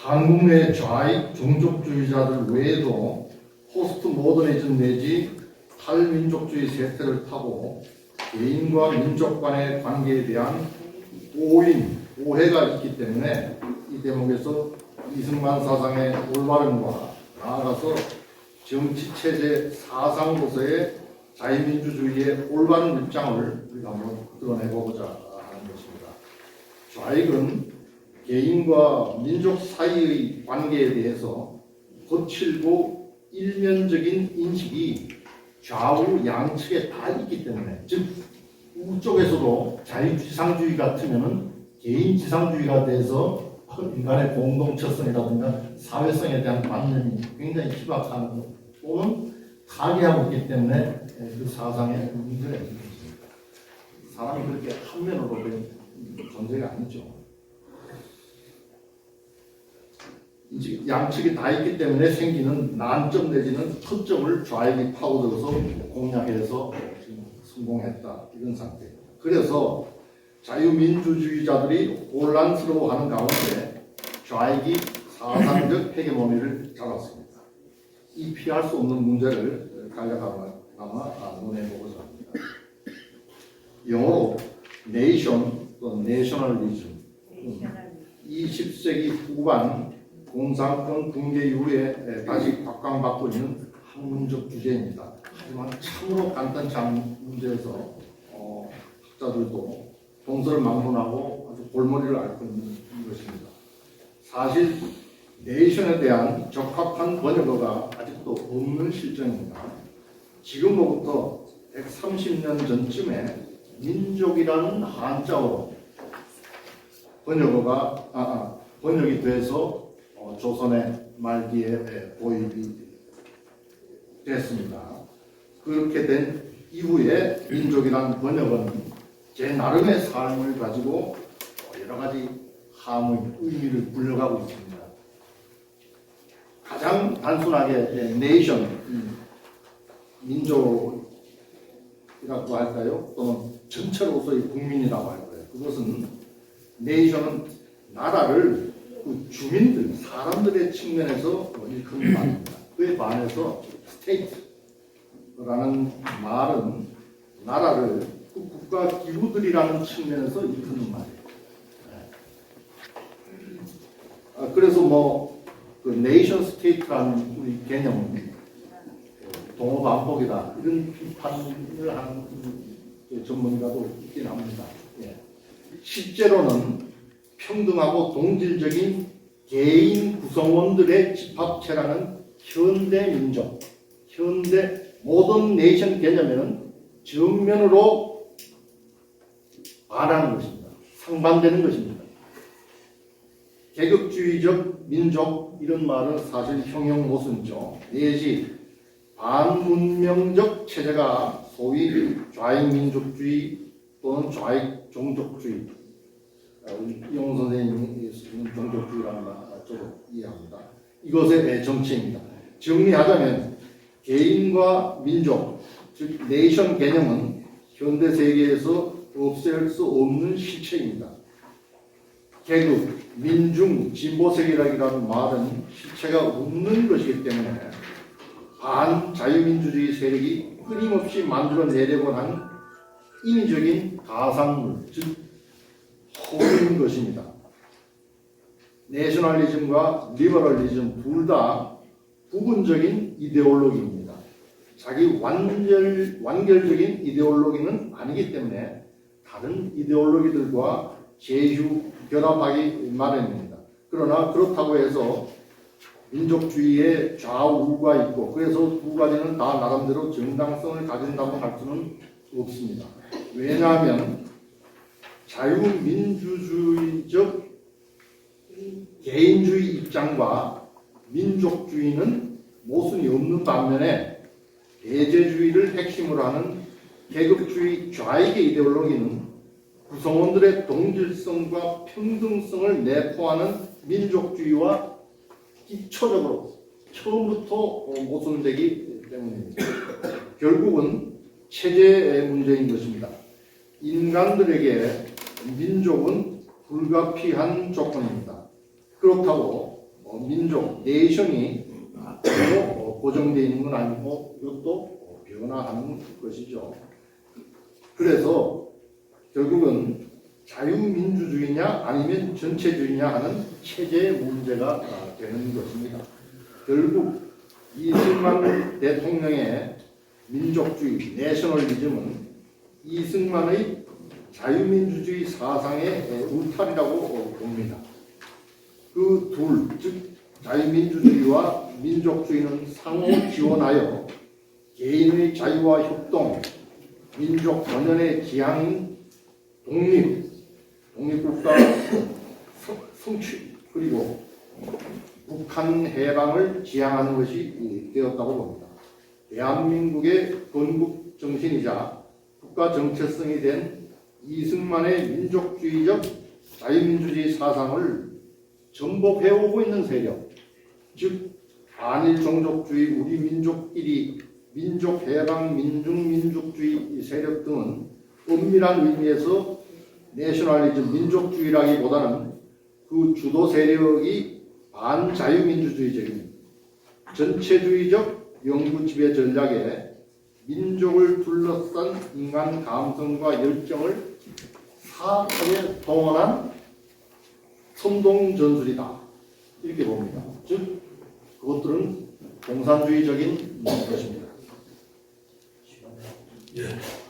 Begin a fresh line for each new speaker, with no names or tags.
한국 내 좌익 종족주의자들 외에도 포스트 모더니즘 내지 탈민족주의 세태를 타고 개인과 민족 간의 관계에 대한 오해가 있기 때문에 이 대목에서 이승만 사상의 올바름과 나아가서 정치체제 사상으로서의 자유민주주의의 올바른 입장을 우리가 한번 드러내보고자 하는 것입니다. 좌익은 개인과 민족 사이의 관계에 대해서 거칠고 일면적인 인식이 좌우 양측에 다 있기 때문에, 즉 우쪽에서도 자유지상주의 같으면은 개인지상주의가 돼서 인간의 공동체성이라든가 사회성에 대한 관념이 굉장히 희박한 또는 타개하고 있기 때문에 그 사상에 문제가 있는 것입니다. 사람이 그렇게 한면으로 된 존재가 아니죠. 양측이 다 있기 때문에 생기는 난점 내지는 허점을 좌익이 파고들어서 공략해서 지금 성공했다, 이런 상태입니다. 그래서 자유민주주의자들이 혼란스러워하는 가운데 좌익이 사상적 헤게모니를 잡았습니다. 이 피할 수 없는 문제를 간략하게 논해보고자 합니다. 영어로 네이션 또는 내셔널리즘, 20세기 후반 공산권 붕괴 이후에 다시 각광받고 있는 학문적 주제입니다. 하지만 참으로 간단치 않은 문제에서 학자들도 동서를 막론하고 아주 골머리를 앓고 있는 것입니다. 사실 네이션에 대한 적합한 번역어가 아직도 없는 실정입니다. 지금으로부터 130년 전쯤에 민족이라는 한자어로 번역이 돼서 조선의 말기에 도입이 됐습니다. 그렇게 된 이후에 민족이라는 번역은 제 나름의 삶을 가지고 여러 가지 함의 의미를 불려가고 있습니다. 가장 단순하게 네이션, 민족이라고 할까요? 또는 전체로서의 국민이라고 할까요? 그것은 네이션은 나라를 그 주민들, 사람들의 측면에서 일컫는 말입니다. 그에 반해서 스테이트라는 말은 나라를 그 국가 기구들이라는 측면에서 일컫는 말이에요. 그래서 그 네이션 스테이트라는 우리 개념은 동어반복이다, 이런 비판을 하는 전문가도 있긴 합니다. 실제로는 평등하고 동질적인 개인 구성원들의 집합체라는 현대 민족, 현대 모던 네이션 개념에는 정면으로 반하는 것입니다. 상반되는 것입니다. 계급주의적 민족, 이런 말은 사실 형용 모순이죠. 내지 반문명적 체제가 소위 좌익민족주의 또는 좌익종족주의, 이용 선생님이 쓰는 종족주의라는 말 저도 이해합니다. 이것의 정체입니다. 정리하자면 개인과 민족, 즉 네이션 개념은 현대 세계에서 없앨 수 없는 실체입니다. 계급, 민중, 진보세계라는 말은 실체가 없는 것이기 때문에 반자유민주주의 세력이 끊임없이 만들어내려고 하는 인위적인 가상물, 즉 허구인 것입니다. 내셔널리즘과 리버럴리즘 둘 다 부분적인 이데올로기입니다. 자기 완결적인 이데올로기는 아니기 때문에 다른 이데올로기들과 제휴, 결합하기 마련입니다. 그러나 그렇다고 해서 민족주의에 좌우가 있고 그래서 두 가지는 다 나름대로 정당성을 가진다고 할 수는 없습니다. 왜냐하면 자유민주주의적 개인주의 입장과 민족주의는 모순이 없는 반면에 대제주의를 핵심으로 하는 계급주의 좌익의 이데올로기는 구성원들의 동질성과 평등성을 내포하는 민족주의와 기초적으로 처음부터 모순되기 때문입니다. 결국은 체제의 문제인 것입니다. 인간들에게 민족은 불가피한 조건입니다. 그렇다고 민족, 네이션이 고정되어 있는 건 아니고 이것도 변화하는 것이죠. 그래서 결국은 자유민주주의냐 아니면 전체주의냐 하는 체제 문제가 되는 것입니다. 결국 이승만 대통령의 민족주의, 내셔널리즘은 이승만의 자유민주주의 사상의 울타리라고 봅니다. 그 둘, 즉 자유민주주의와 민족주의는 상호 지원하여 개인의 자유와 협동, 민족 번연의 기항인 독립국가 성취, 그리고 북한 해방을 지향하는 것이 되었다고 봅니다. 대한민국의 건국 정신이자 국가 정체성이 된 이승만의 민족주의적 자유민주주의 사상을 전복해오고 있는 세력, 즉 한일 종족주의, 우리 민족끼리 민족해방, 민중민족주의 세력 등은 엄밀한 의미에서 내셔널리즘, 민족주의라기보다는 그 주도 세력이 반자유민주주의적인 전체주의적 영구지배 전략에 민족을 둘러싼 인간 감성과 열정을 사악하게 동원한 선동전술이다, 이렇게 봅니다. 즉 그것들은 공산주의적인 것입니다.
예.